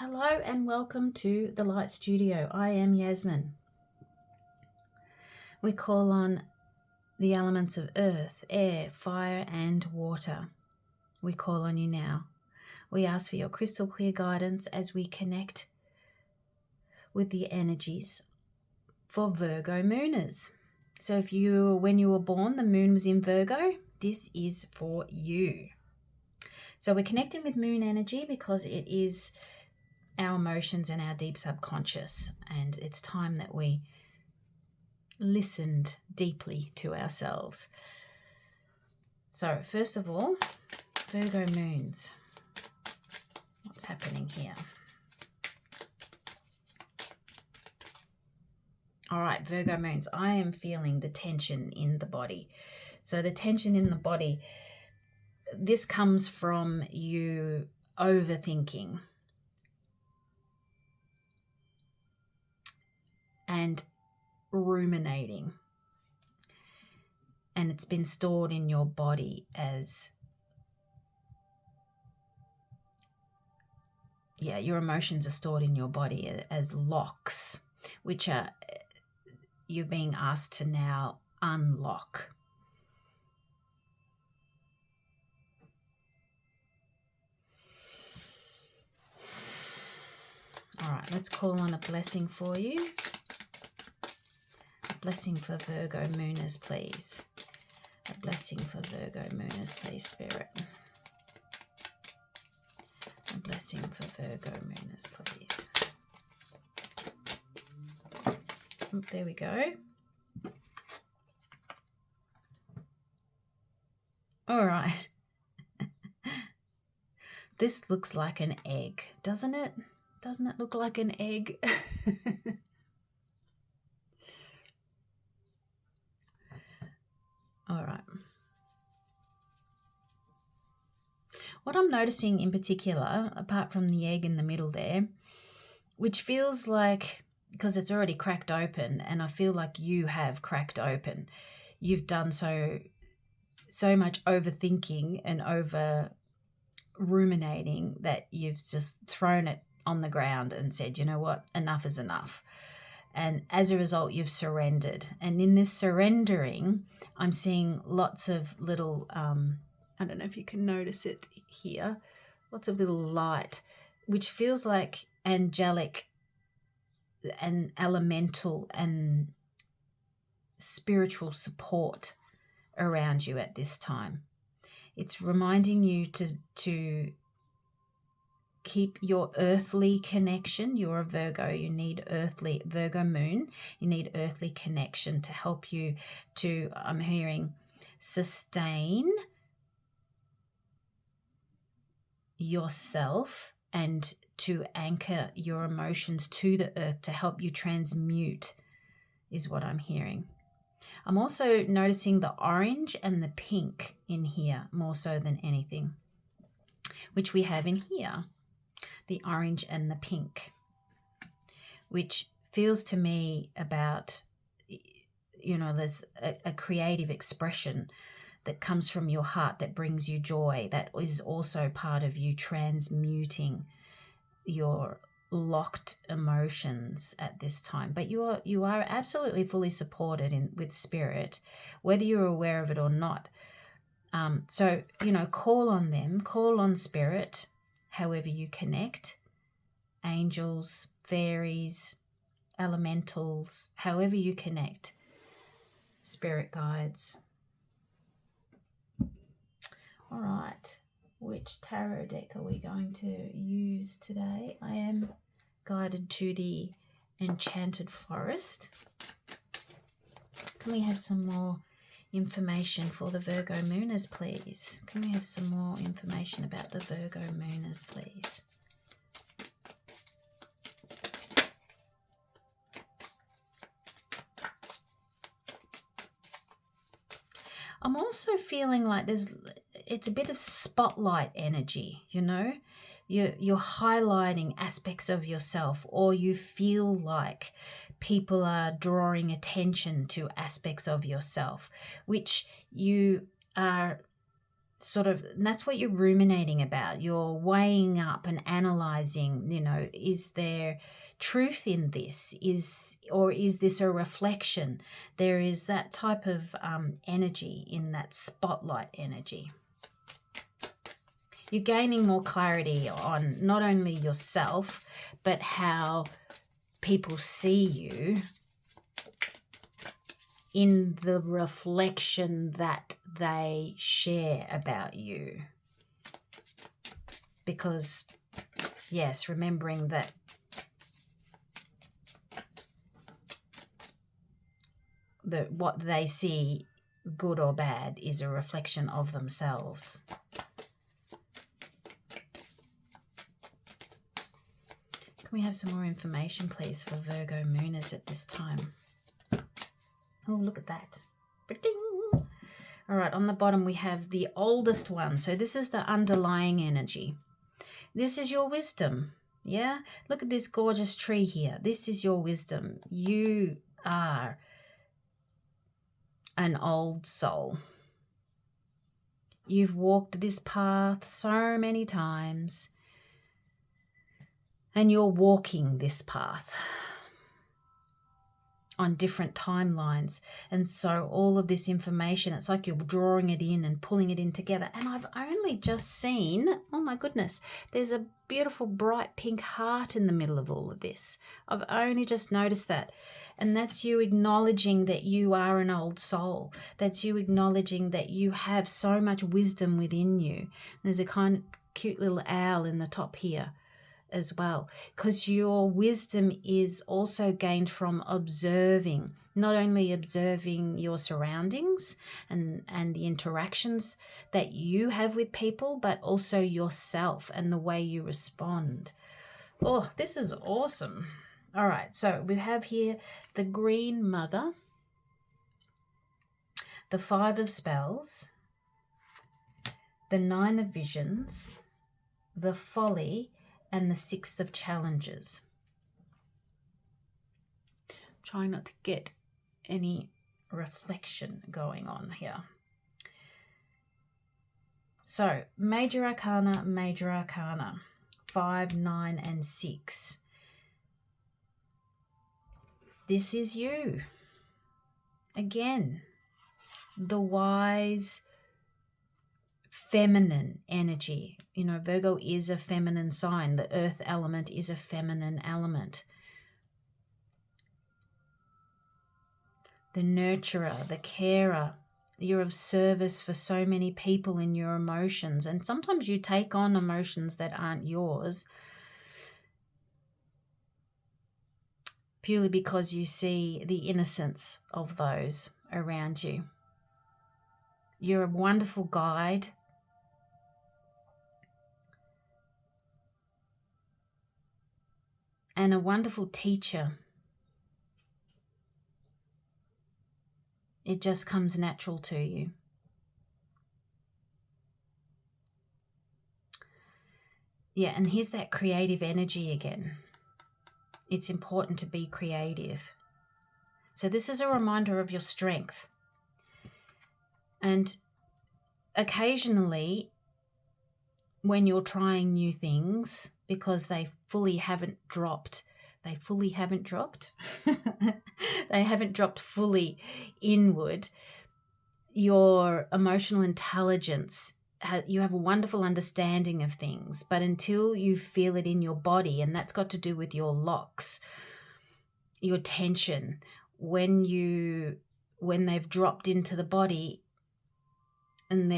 Hello and welcome to the Light Studio. I am Yasmin. We call on the elements of earth, air, fire and water. We call on you now. We ask for your crystal clear guidance as we connect with the energies for Virgo mooners. So when you were born, the moon was in Virgo, this is for you. So we're connecting with moon energy because it is our emotions and our deep subconscious, and it's time that we listened deeply to ourselves. So first of all, Virgo moons, what's happening here? All right, Virgo moons, I am feeling the tension in the body. So the tension in the body, this comes from you overthinking and ruminating, and it's been stored in your body as your emotions are stored in your body as locks, which are you're being asked to now unlock. All right, let's call on a blessing for you. A blessing for Virgo mooners, please. A blessing for Virgo mooners, please, Spirit. A blessing for Virgo mooners, please. Oh, there we go. All right. This looks like an egg, doesn't it? Doesn't it look like an egg? All right. What I'm noticing in particular, apart from the egg in the middle there, which feels like, because it's already cracked open, and I feel like you have cracked open. You've done so much overthinking and over ruminating that you've just thrown it on the ground and said, you know what, enough is enough. And as a result, you've surrendered. And in this surrendering, I'm seeing lots of little, I don't know if you can notice it here, lots of little light, which feels like angelic and elemental and spiritual support around you at this time. It's reminding you to keep your earthly connection. You're a Virgo, you need earthly, Virgo moon, you need earthly connection to help you to, I'm hearing, sustain yourself and to anchor your emotions to the earth, to help you transmute, is what I'm hearing. I'm also noticing the orange and the pink in here more so than anything, which we have in here, the orange and the pink, which feels to me about, there's a creative expression that comes from your heart that brings you joy, that is also part of you transmuting your locked emotions at this time. But you are absolutely fully supported with spirit, whether you're aware of it or not. So call on them, call on spirit, however you connect, angels, fairies, elementals, however you connect, spirit guides. All right, which tarot deck are we going to use today? I am guided to the Enchanted Forest. Can we have some more information for the Virgo mooners, please? Can we have some more information about the Virgo mooners, please? I'm also feeling like it's a bit of spotlight energy, You're highlighting aspects of yourself, or you feel like people are drawing attention to aspects of yourself, which you are sort of, and that's what you're ruminating about. You're weighing up and analyzing, is there truth in this? Or is this a reflection? There is that type of energy in that spotlight energy. You're gaining more clarity on not only yourself, but how people see you in the reflection that they share about you. Because, yes, remembering that what they see, good or bad, is a reflection of themselves. Can we have some more information, please, for Virgo Mooners at this time? Oh, look at that. All right, on the bottom we have the oldest one. So this is the underlying energy. This is your wisdom. Yeah? Look at this gorgeous tree here. This is your wisdom. You are an old soul. You've walked this path so many times, and you're walking this path on different timelines. And so all of this information, it's like you're drawing it in and pulling it in together. And I've only just seen, oh my goodness, there's a beautiful bright pink heart in the middle of all of this. I've only just noticed that. And that's you acknowledging that you are an old soul. That's you acknowledging that you have so much wisdom within you. There's a kind of cute little owl in the top here as well, because your wisdom is also gained from observing, not only observing your surroundings and the interactions that you have with people, but also yourself and the way you respond. Oh, this is awesome. All right, so we have here the Green Mother, the Five of Spells, the Nine of Visions, the Folly, and the Sixth of Challenges. I'm trying not to get any reflection going on here. So, Major Arcana, 5, 9, and 6. This is you. Again, the wise, feminine energy. Virgo is a feminine sign. The earth element is a feminine element. The nurturer, the carer. You're of service for so many people in your emotions. And sometimes you take on emotions that aren't yours purely because you see the innocence of those around you. You're a wonderful guide. And a wonderful teacher. It just comes natural to you. Yeah, and here's that creative energy again. It's important to be creative. So this is a reminder of your strength. And occasionally, when you're trying new things, because they haven't dropped fully inward, your emotional intelligence, you have a wonderful understanding of things, but until you feel it in your body, and that's got to do with your locks, your tension, when they've dropped into the body and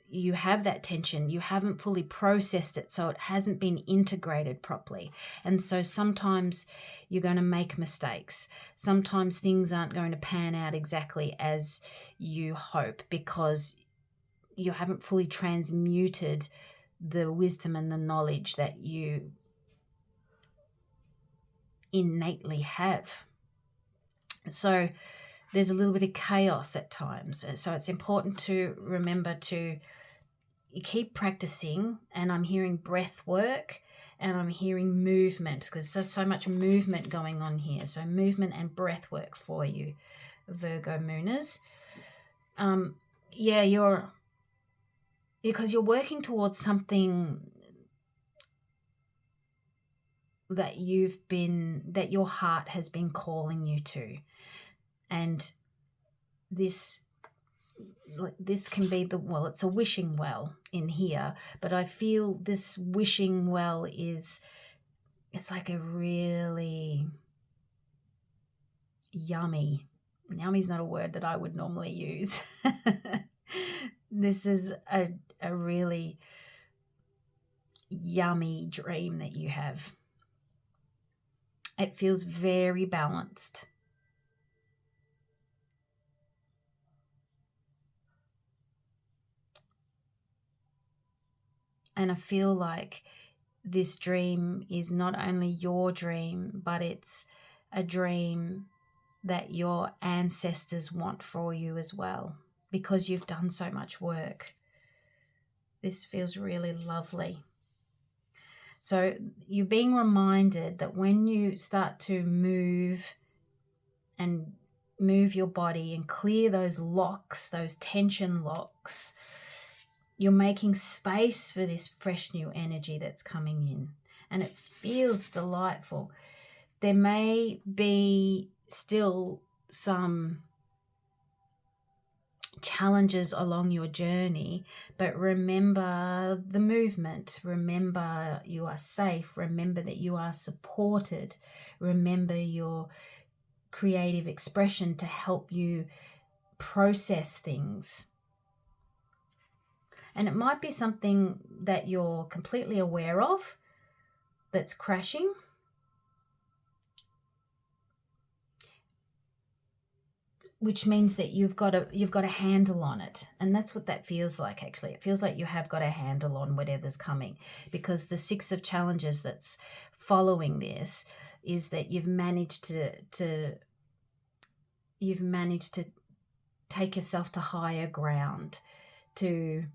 you have that tension, you haven't fully processed it, so it hasn't been integrated properly. And so sometimes you're going to make mistakes. Sometimes things aren't going to pan out exactly as you hope because you haven't fully transmuted the wisdom and the knowledge that you innately have. So there's a little bit of chaos at times. So it's important to remember to keep practicing. And I'm hearing breath work and I'm hearing movement because there's so much movement going on here. So movement and breath work for you, Virgo Mooners. You're because you're working towards something that your heart has been calling you to. And this can be it's a wishing well in here, but I feel this wishing well it's like a really yummy's not a word that I would normally use. This is a really yummy dream that you have. It feels very balanced. And I feel like this dream is not only your dream, but it's a dream that your ancestors want for you as well, because you've done so much work. This feels really lovely. So you're being reminded that when you start to move your body and clear those locks, those tension locks, you're making space for this fresh new energy that's coming in, and it feels delightful. There may be still some challenges along your journey, but remember the movement. Remember you are safe. Remember that you are supported. Remember your creative expression to help you process things. And it might be something that you're completely aware of that's crashing. Which means that you've got a handle on it. And that's what that feels like, actually. It feels like you have got a handle on whatever's coming, because the 6 of challenges that's following this is that you've managed to take yourself to higher ground, to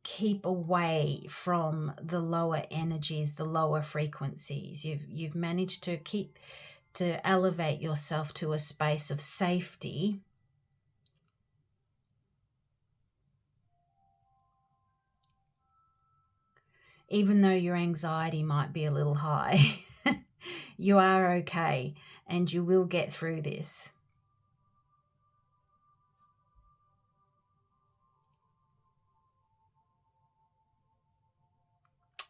keep away from the lower energies, the lower frequencies. You've managed to elevate yourself to a space of safety, even though your anxiety might be a little high. You are okay, and you will get through this.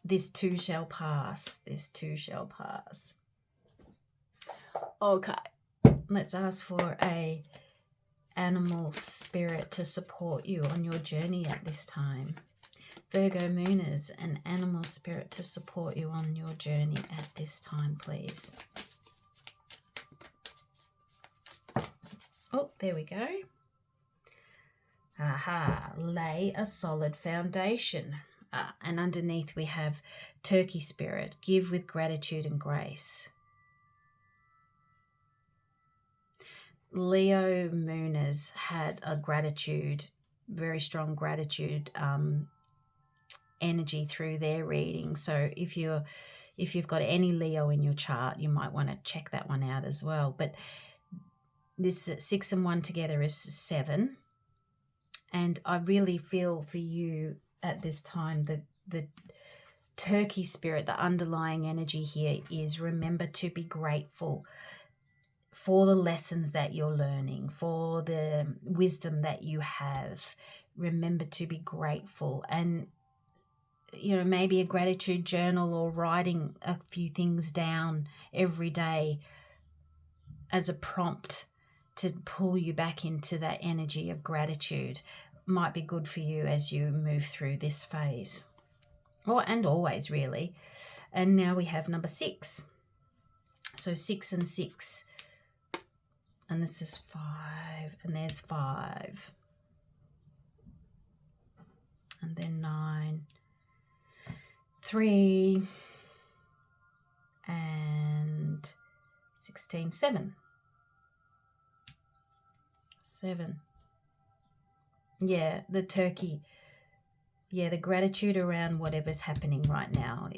This too shall pass. This too shall pass. Okay, let's ask for a animal spirit to support you on your journey at this time. Virgo Mooners, an animal spirit to support you on your journey at this time, please. Oh, there we go. Aha, lay a solid foundation. And underneath we have Turkey Spirit, give with gratitude and grace. Leo Mooners had a gratitude, very strong gratitude energy through their reading. So if you've got any Leo in your chart, you might want to check that one out as well. But this 6 and 1 together is 7. And I really feel for you at this time, the Turkey Spirit, the underlying energy here is remember to be grateful for the lessons that you're learning, for the wisdom that you have. Remember to be grateful, and maybe a gratitude journal or writing a few things down every day as a prompt to pull you back into that energy of gratitude might be good for you as you move through this phase, and always, really. And now we have number 6. So 6 and 6, and this is 5, and there's 5, and then 9, 3, and 16, 7. Yeah, the turkey. Yeah, the gratitude around whatever's happening right now.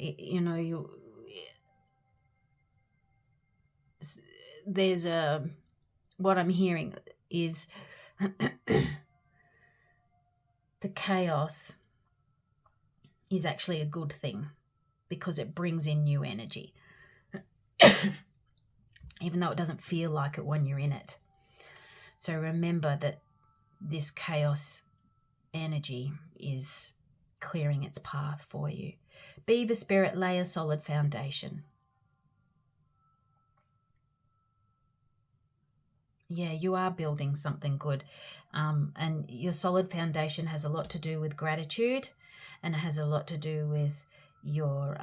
There's what I'm hearing is The chaos is actually a good thing because it brings in new energy, even though it doesn't feel like it when you're in it. So remember that this chaos energy is clearing its path for you. Beaver spirit, lay a solid foundation. Yeah, you are building something good. And your solid foundation has a lot to do with gratitude, and it has a lot to do with your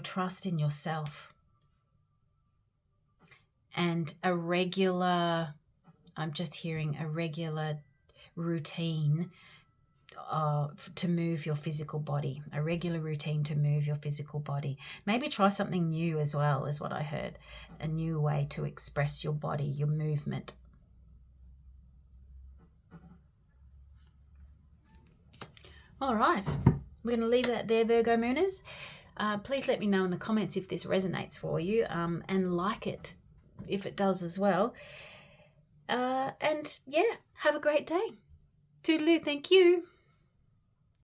trust in yourself. And I'm just hearing a regular routine to move your physical body, a regular routine to move your physical body. Maybe try something new as well, is what I heard. A new way to express your body, your movement. All right, we're going to leave that there, Virgo Mooners. Please let me know in the comments if this resonates for you, and like it if it does as well. And yeah, have a great day. Toodaloo, thank you.